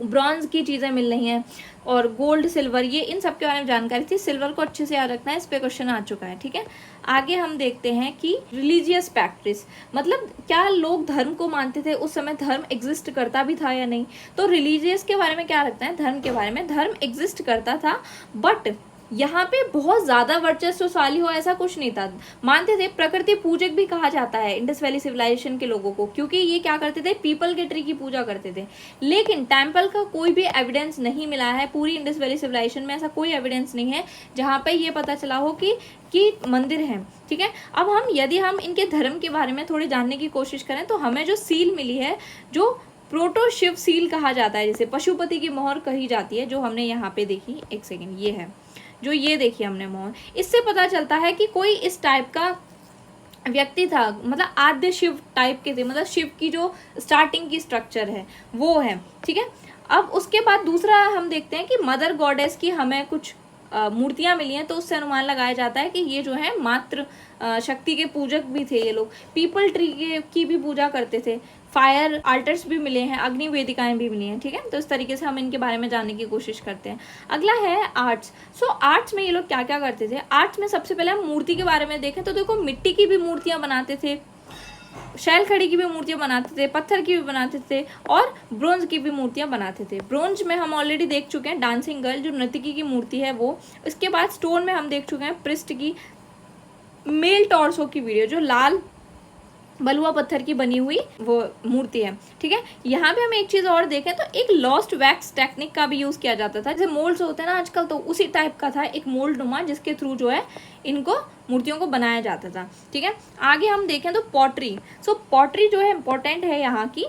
ब्रॉन्ज की चीज़ें मिल रही हैं, और गोल्ड, सिल्वर, ये इन सब के बारे में जानकारी थी। सिल्वर को अच्छे से याद रखना है, इस पे क्वेश्चन आ चुका है। ठीक है, आगे हम देखते हैं कि रिलीजियस प्रैक्टिस, मतलब क्या लोग धर्म को मानते थे उस समय, धर्म एग्जिस्ट करता भी था या नहीं। तो रिलीजियस के बारे में क्या रखता है? धर्म के बारे में, धर्म एग्जिस्ट करता था, बट यहाँ पे बहुत ज़्यादा वर्चस्वशाली हो ऐसा कुछ नहीं था। मानते थे, प्रकृति पूजक भी कहा जाता है इंडस वैली सिविलाइजेशन के लोगों को, क्योंकि ये क्या करते थे? पीपल के ट्री की पूजा करते थे। लेकिन टेम्पल का कोई भी एविडेंस नहीं मिला है पूरी इंडस वैली सिविलाइजेशन में, ऐसा कोई एविडेंस नहीं है जहाँ पे ये पता चला हो कि मंदिर हैं। ठीक है, अब यदि हम इनके धर्म के बारे में थोड़ी जानने की कोशिश करें, तो हमें जो सील मिली है, जो प्रोटो शिव सील कहा जाता है, जैसे पशुपति की मोहर कही जाती है, जो हमने यहाँ पे देखी, एक सेकेंड, ये है जो ये देखिए हमने मोहर, इससे पता चलता है कि कोई इस टाइप का व्यक्ति था, मतलब आद्य शिव टाइप के थे, मतलब शिव की जो स्टार्टिंग की स्ट्रक्चर है वो है। ठीक है, अब उसके बाद दूसरा हम देखते हैं कि मदर गॉडेस की हमें कुछ मूर्तियां मिली हैं, तो उससे अनुमान लगाया जाता है कि ये जो है मातृ शक्ति के पूजक भी थे ये लोग। पीपल ट्री की भी पूजा करते थे। फायर आल्टर्स भी मिले हैं, अग्नि वेदिकाएं भी मिली हैं। ठीक है, तो इस तरीके से हम इनके बारे में जानने की कोशिश करते हैं। अगला है आर्ट्स। सो आर्ट्स में ये लोग क्या क्या करते थे? आर्ट्स में सबसे पहले हम मूर्ति के बारे में देखें तो देखो, मिट्टी की भी मूर्तियां बनाते थे, शैल खड़ी की भी मूर्तियाँ बनाते थे, पत्थर की भी बनाते थे और ब्रोंज की भी मूर्तियाँ बनाते थे। ब्रोंज में हम ऑलरेडी देख चुके हैं डांसिंग गर्ल जो नर्तकी की मूर्ति है वो। इसके बाद स्टोन में हम देख चुके हैं पृष्ठ की मेल टॉर्सो की वीडियो जो लाल बलुआ पत्थर की बनी हुई वो मूर्ति है। ठीक है, यहाँ पे हम एक चीज और देखें तो एक लॉस्ट वैक्स टेक्निक का भी यूज किया जाता था। जैसे मोल्ड्स होते हैं ना आजकल, तो उसी टाइप का था एक मोल्ड नुमा जिसके थ्रू जो है इनको मूर्तियों को बनाया जाता था। ठीक है, आगे हम देखें तो पॉटरी। सो पॉटरी जो है इंपॉर्टेंट है यहाँ की।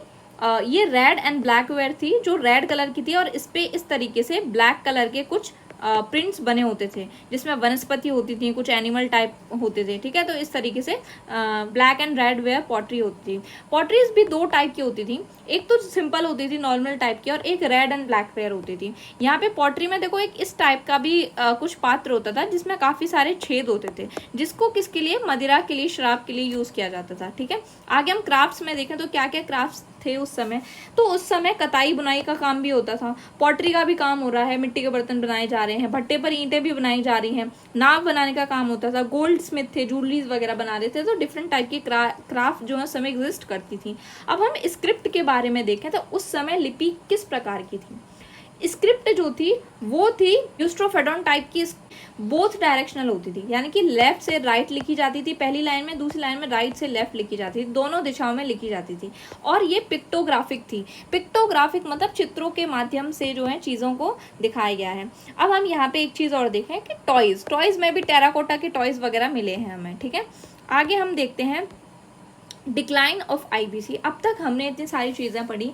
ये रेड एंड ब्लैक वेयर थी जो रेड कलर की थी और इस पे इस तरीके से ब्लैक कलर के कुछ प्रिंट्स बने होते थे जिसमें वनस्पति होती थी, कुछ एनिमल टाइप होते थे। ठीक है, तो इस तरीके से black and red ware pottery होती थी। पॉटरीज भी दो टाइप की होती थी, एक तो सिंपल होती थी नॉर्मल टाइप की और एक रेड एंड ब्लैक वेयर होती थी। यहाँ पे पॉटरी में देखो एक इस टाइप का भी कुछ पात्र होता था जिसमें काफ़ी सारे छेद होते थे जिसको किसके लिए, मदिरा के लिए, शराब के लिए यूज़ किया जाता था। ठीक है, आगे हम क्राफ्ट्स में देखें तो क्या क्या क्राफ्ट्स थे उस समय। तो उस समय कताई बुनाई का काम भी होता था, पॉटरी का भी काम हो रहा है, मिट्टी के बर्तन बनाए जा रहे हैं, भट्टे पर ईंटें भी बनाई जा रही हैं, नाव बनाने का काम होता था, गोल्ड स्मिथ थे, ज्वेलरीज वगैरह बना रहे थे। तो डिफरेंट टाइप की क्राफ्ट जो है समय एग्जिस्ट करती थी। अब हम स्क्रिप्ट के बारे में देखें तो उस समय लिपि किस प्रकार की थी। स्क्रिप्ट जो थी वो थी यूस्ट्रोफेडोन टाइप की, बोथ डायरेक्शनल होती थी, यानी कि लेफ्ट से राइट लिखी जाती थी पहली लाइन में, दूसरी लाइन में राइट से लेफ्ट लिखी जाती थी, दोनों दिशाओं में लिखी जाती थी। और ये पिक्टोग्राफिक थी। पिक्टोग्राफिक मतलब चित्रों के माध्यम से जो है चीज़ों को दिखाया गया है। अब हम यहाँ पे एक चीज़ और देखें कि टॉयज़ में भी टेराकोटा के टॉयज़ वगैरह मिले हैं हमें। ठीक है, आगे हम देखते हैं डिक्लाइन ऑफ आईबीसी। अब तक हमने इतनी सारी चीज़ें पढ़ी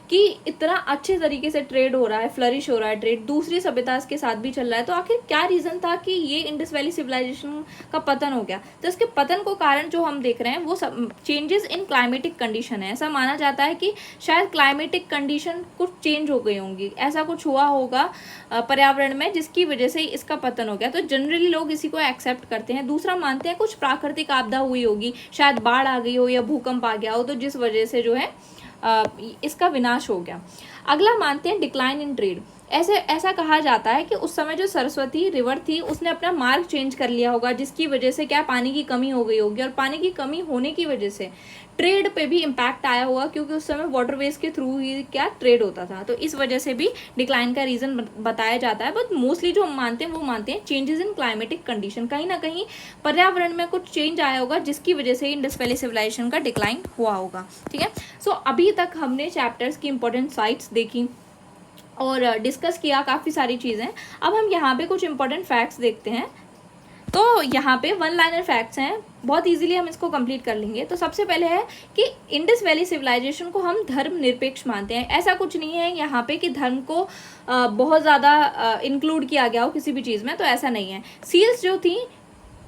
कि इतना अच्छे तरीके से ट्रेड हो रहा है, फ्लरिश हो रहा है ट्रेड, दूसरी सभ्यता के साथ भी चल रहा है। तो आखिर क्या रीज़न था कि ये इंडस वैली सिविलाइजेशन का पतन हो गया। तो इसके पतन को कारण जो हम देख रहे हैं वो सब चेंजेस इन क्लाइमेटिक कंडीशन है। ऐसा माना जाता है कि शायद क्लाइमेटिक कंडीशन कुछ चेंज हो गई होंगी, ऐसा कुछ हुआ होगा पर्यावरण में जिसकी वजह से इसका पतन हो गया। तो जनरली लोग इसी को एक्सेप्ट करते हैं। दूसरा मानते हैं कुछ प्राकृतिक आपदा हुई होगी, शायद बाढ़ आ गई हो या भूकंप आ गया हो, तो जिस वजह से जो है इसका विनाश हो गया। अगला मानते हैं डिक्लाइन इन ट्रेड। ऐसा कहा जाता है कि उस समय जो सरस्वती रिवर थी उसने अपना मार्ग चेंज कर लिया होगा जिसकी वजह से क्या पानी की कमी हो गई होगी और पानी की कमी होने की वजह से ट्रेड पे भी इम्पैक्ट आया होगा क्योंकि उस समय वाटरवेज के थ्रू ही क्या ट्रेड होता था। तो इस वजह से भी डिक्लाइन का रीज़न बताया जाता है। बट मोस्टली जो हम मानते हैं वो मानते हैं चेंजेस इन क्लाइमेटिक कंडीशन, कहीं ना कहीं पर्यावरण में कुछ चेंज आया होगा जिसकी वजह से इंडस वैली सिविलाइजेशन का डिक्लाइन हुआ होगा। ठीक है, सो अभी तक हमने चैप्टर्स की इंपॉर्टेंट साइट्स देखी और डिस्कस किया काफ़ी सारी चीज़ें। अब हम यहाँ पे कुछ इंपॉर्टेंट फैक्ट्स देखते हैं। तो यहाँ पे वन लाइनर फैक्ट्स हैं, बहुत इजीली हम इसको कंप्लीट कर लेंगे। तो सबसे पहले है कि इंडस वैली सिविलाइजेशन को हम धर्म निरपेक्ष मानते हैं। ऐसा कुछ नहीं है यहाँ पे कि धर्म को बहुत ज़्यादा इंक्लूड किया गया हो किसी भी चीज़ में, तो ऐसा नहीं है। सील्स जो थी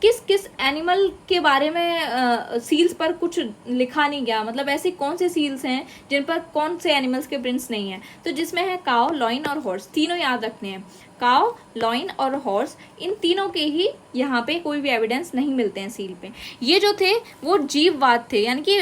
किस किस एनिमल के बारे में सील्स पर कुछ लिखा नहीं गया, मतलब ऐसे कौन से सील्स हैं जिन पर कौन से एनिमल्स के प्रिंट्स नहीं हैं। तो जिसमें है काओ, लॉइन और हॉर्स, तीनों याद रखने हैं। काओ, लॉइन और हॉर्स, इन तीनों के ही यहाँ पे कोई भी एविडेंस नहीं मिलते हैं सील पे। ये जो थे वो जीववाद थे, यानी कि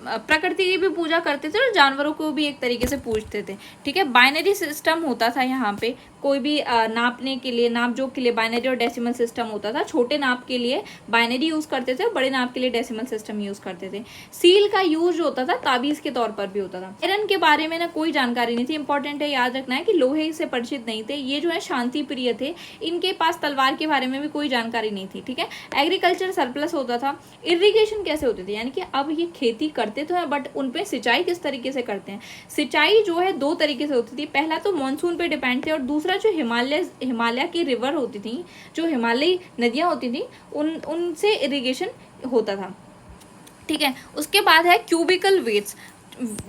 प्रकृति की भी पूजा करते थे और जानवरों को भी एक तरीके से पूजते थे। ठीक है, बाइनरी सिस्टम होता था यहाँ पे, कोई भी नापने के लिए, नाप जोक के लिए बाइनरी और डेसिमल सिस्टम होता था। छोटे नाप के लिए बाइनरी यूज़ करते थे और बड़े नाप के लिए डेसिमल सिस्टम यूज़ करते थे। सील का यूज होता था ताबीज़ के तौर पर भी होता था। आयरन के बारे में ना कोई जानकारी नहीं थी। इंपॉर्टेंट है, याद रखना है कि लोहे से परिचित नहीं थे। ये जो है शांति प्रिय थे, इनके पास तलवार के बारे में भी कोई जानकारी नहीं थी। ठीक है, एग्रीकल्चर सरप्लस होता था। इरिगेशन कैसे होते थे, यानी कि अब ये खेती करते तो हैं बट उन पे सिंचाई किस तरीके से करते हैं। सिंचाई जो है दो तरीके से होती थी, पहला तो मानसून पे डिपेंड थे और दूसरा जो हिमालय की रिवर होती थी, जो हिमालयी नदियाँ होती थी, उनसे इरिगेशन होता था। ठीक है, उसके बाद है क्यूबिकल वेट्स।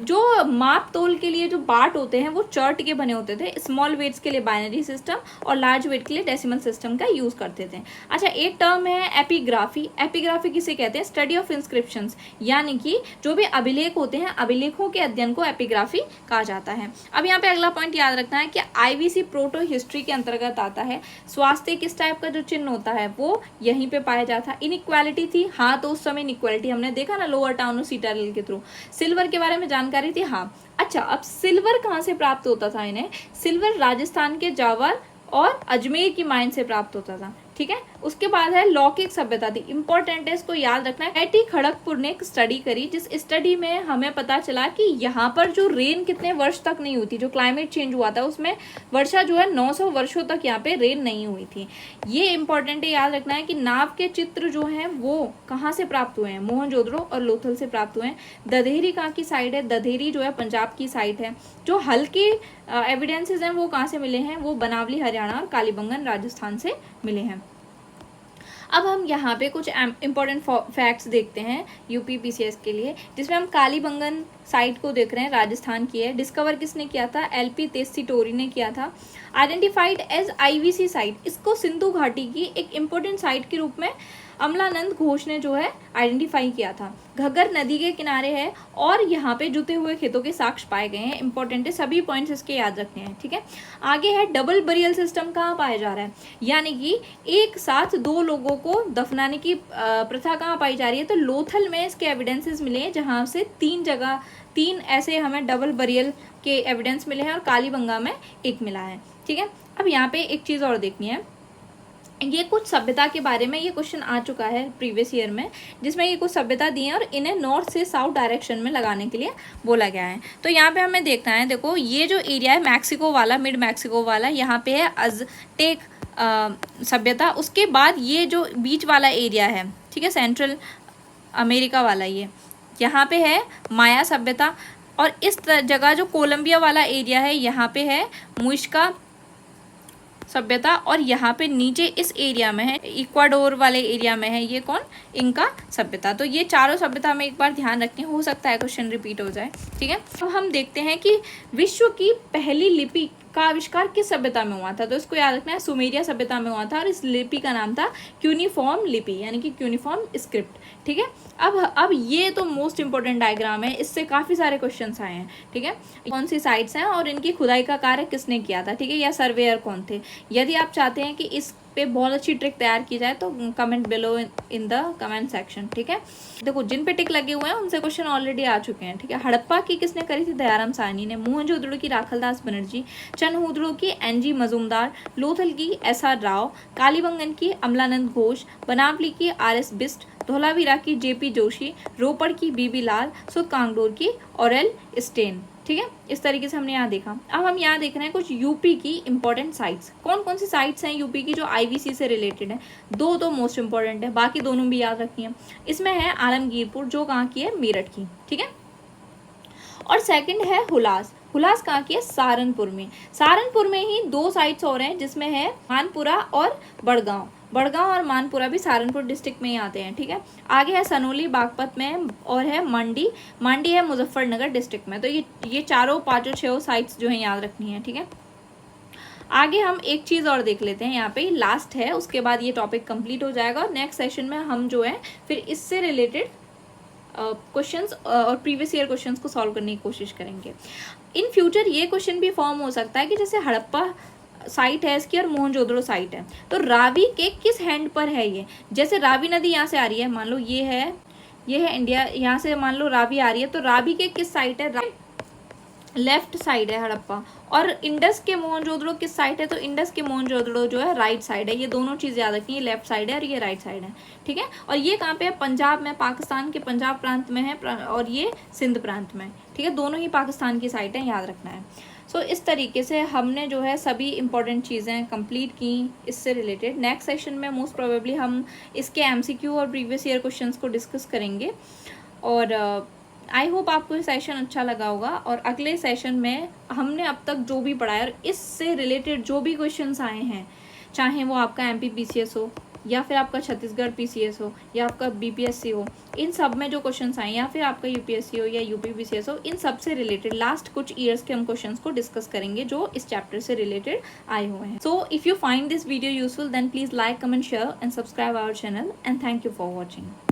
जो माप तोल के लिए जो बाट होते हैं वो चर्ट के बने होते थे। स्मॉल वेट्स के लिए बाइनरी सिस्टम और लार्ज वेट के लिए डेसिमल सिस्टम का यूज़ करते थे। अच्छा, एक टर्म है एपिग्राफी। एपिग्राफी किसे कहते हैं, स्टडी ऑफ इंस्क्रिप्शंस, यानी कि जो भी अभिलेख होते हैं, अभिलेखों के अध्ययन को एपिग्राफी कहा जाता है। अब यहाँ पे अगला पॉइंट याद रखना है कि आईवीसी प्रोटो हिस्ट्री के अंतर्गत आता है। स्वास्थ्य किस टाइप का जो चिन्ह होता है वो यहीं पे पाया जाता है। इनइक्वालिटी थी, हाँ, तो उस समय इनइक्वालिटी हमने देखा ना लोअर टाउन और सीटारेल के थ्रू। सिल्वर के बारे में जानकारी थी, हाँ। अच्छा, अब सिल्वर कहाँ से प्राप्त होता था इन्हें, सिल्वर राजस्थान के जावर और अजमेर की माइन से प्राप्त होता था। ठीक है। उसके बाद है लौकिक सभ्यता थी, इंपॉर्टेंट है, इसको याद रखना है। आईआईटी खड़गपुर ने एक स्टडी करी, जिस स्टडी में हमें पता चला कि यहाँ पर जो रेन कितने वर्ष तक नहीं हुई थी, जो क्लाइमेट चेंज हुआ था उसमें वर्षा जो है 900 वर्षों तक यहाँ पे रेन नहीं हुई थी। ये इंपॉर्टेंट है, याद रखना है कि नाव के चित्र जो हैं वो कहाँ से प्राप्त हुए हैं, मोहनजोदड़ो और लोथल से प्राप्त हुए हैं। दधेरी कहाँ की साइड है, दधेरी जो है पंजाब की साइड है। जो हल्के एविडेंसेस हैं वो कहाँ से मिले हैं, वो बनावली हरियाणा और कालीबंगन राजस्थान से मिले हैं। अब हम यहाँ पे कुछ इंपॉर्टेंट फैक्ट्स देखते हैं यूपी पीसीएस के लिए, जिसमें हम कालीबंगन साइट को देख रहे हैं, राजस्थान की है। डिस्कवर किसने किया था, एलपी तेस्सी टोरी ने किया था। आइडेंटिफाइड एज आईवीसी साइट, इसको सिंधु घाटी की एक इम्पोर्टेंट साइट के रूप में अमलानंद घोष ने जो है आइडेंटिफाई किया था। घग्गर नदी के किनारे है और यहाँ पे जुते हुए खेतों के साक्ष्य पाए गए हैं। इंपॉर्टेंट है, सभी पॉइंट्स इसके याद रखने हैं, ठीक है। आगे है डबल बरियल सिस्टम कहाँ पाया जा रहा है, यानी कि एक साथ दो लोगों को दफनाने की प्रथा कहाँ पाई जा रही है, तो लोथल में इसके एविडेंसेस मिले हैं, जहाँ से तीन ऐसे हमें डबल बरियल के एविडेंस मिले हैं और कालीबंगा में एक मिला है, ठीक है। अब यहाँ पे एक चीज़ और देखनी है, ये कुछ सभ्यता के बारे में ये क्वेश्चन आ चुका है प्रीवियस ईयर में, जिसमें ये कुछ सभ्यता दी है और इन्हें नॉर्थ से साउथ डायरेक्शन में लगाने के लिए बोला गया है। तो यहाँ पे हमें देखना है, देखो ये जो एरिया है मैक्सिको वाला, मिड मैक्सिको वाला, यहाँ पे है अज़टेक सभ्यता। उसके बाद ये जो बीच वाला एरिया है, ठीक है, सेंट्रल अमेरिका वाला, ये यहाँ पे है माया सभ्यता। और इस जगह जो कोलंबिया वाला एरिया है, यहाँ पे है मुइश्का सभ्यता। और यहाँ पे नीचे इस एरिया में है, इक्वाडोर वाले एरिया में है, ये कौन, इंका सभ्यता। तो ये चारों सभ्यता में एक बार ध्यान रखनी, हो सकता है क्वेश्चन रिपीट हो जाए, ठीक है। अब हम देखते हैं कि विश्व की पहली लिपि का आविष्कार किस सभ्यता में हुआ था, तो इसको याद रखना है, सुमेरिया सभ्यता में हुआ था और इस लिपि का नाम था क्यूनिफॉर्म लिपि, यानी कि क्यूनिफॉर्म स्क्रिप्ट, ठीक है। अब ये तो मोस्ट इंपॉर्टेंट डायग्राम है, इससे काफ़ी सारे क्वेश्चंस आए हैं, ठीक है। कौन सी साइट्स हैं और इनकी खुदाई का कार्य किसने किया था, ठीक है, या सर्वेयर कौन थे। यदि आप चाहते हैं कि इस पे बहुत अच्छी ट्रिक तैयार की जाए तो comment below in the comment section, ठीक है। देखो जिन पे टिक लगे हुए हैं उनसे क्वेश्चन ऑलरेडी आ चुके हैं, ठीक है। हड़प्पा की किसने करी थी, दयाराम साहनी ने। मोहनजोदड़ो की राखलदास बनर्जी। चनहुदड़ो की एनजी मजूमदार। लोथल की एसआर राव। कालीबंगन की अमलानंद घोष। बनावली की आरएस बिस्ट। धौलावीरा की जेपी जोशी। रोपड़ की बीबी लाल। सुदकांगडोर की ऑरेल स्टेन, ठीक है। इस तरीके से हमने यहाँ देखा। अब हम यहाँ देख रहे हैं कुछ यूपी की इंपॉर्टेंट साइट्स। कौन कौन सी साइट्स हैं यूपी की जो आईवीसी से रिलेटेड है, दो तो मोस्ट इंपॉर्टेंट है, बाकी दोनों भी याद रखनी है। इसमें है आलमगीरपुर, जो कहाँ की है, मेरठ की, ठीक है। और सेकंड है हुलास। हुलास कहाँ की है, सहारनपुर में। सहारनपुर में ही दो साइट्स और हैं, जिसमें है मानपुरा और बड़गांव। बड़गांव और मानपुरा भी सहारनपुर डिस्ट्रिक्ट में ही आते हैं, ठीक है। आगे है सनोली बागपत में और है मंडी। मंडी है मुजफ्फरनगर डिस्ट्रिक्ट में। तो ये चारों पांचों छह साइट्स जो है याद रखनी है, ठीक है। आगे हम एक चीज़ और देख लेते हैं, यहाँ पे लास्ट है, उसके बाद ये टॉपिक कंप्लीट हो जाएगा और नेक्स्ट सेशन में हम जो है फिर इससे रिलेटेड क्वेश्चंस और प्रीवियस ईयर क्वेश्चंस को सॉल्व करने की कोशिश करेंगे। इन फ्यूचर ये क्वेश्चन भी फॉर्म हो सकता है कि जैसे हड़प्पा साइट है इसकी और मोहनजोदड़ो साइट है, तो रावी के किस हैंड पर है ये। जैसे रावी नदी यहाँ से आ रही है, मान लो ये है इंडिया, यहाँ से मान लो रावी आ रही है, तो रावी के किस साइड है, लेफ्ट साइड है हड़प्पा। और इंडस के मोहनजोदड़ो किस साइड है, तो इंडस के मोहनजोदड़ो जो है राइट साइड है। ये दोनों चीज़ याद रखनी है, लेफ्ट साइड है और ये राइट साइड है, ठीक है। और ये कहाँ पे है, पंजाब में, पाकिस्तान के पंजाब प्रांत में है और ये सिंध प्रांत में, ठीक है। दोनों ही पाकिस्तान की साइड है, याद रखना है। सो इस तरीके से हमने जो है सभी इंपॉर्टेंट चीज़ें कंप्लीट की इससे रिलेटेड। नेक्स्ट सेशन में मोस्ट प्रोबेबली हम इसके एमसीक्यू और प्रीवियस ईयर क्वेश्चंस को डिस्कस करेंगे। और आई होप आपको ये सेशन अच्छा लगा होगा। और अगले सेशन में हमने अब तक जो भी पढ़ाया और इससे रिलेटेड जो भी क्वेश्चंस आए हैं, चाहे वो आपका एमपी पीसीएस हो या फिर आपका छत्तीसगढ़ पीसीएस हो या आपका बीपीएससी हो, इन सब में जो क्वेश्चंस आए, या फिर आपका यूपीएससी हो या यूपी पीसीएस हो, इन सब से रिलेटेड लास्ट कुछ ईयर्स के हम क्वेश्चंस को डिस्कस करेंगे जो इस चैप्टर से रिलेटेड आए हुए हैं। So if you find this video useful then please like, comment, share and subscribe our channel and thank you for watching.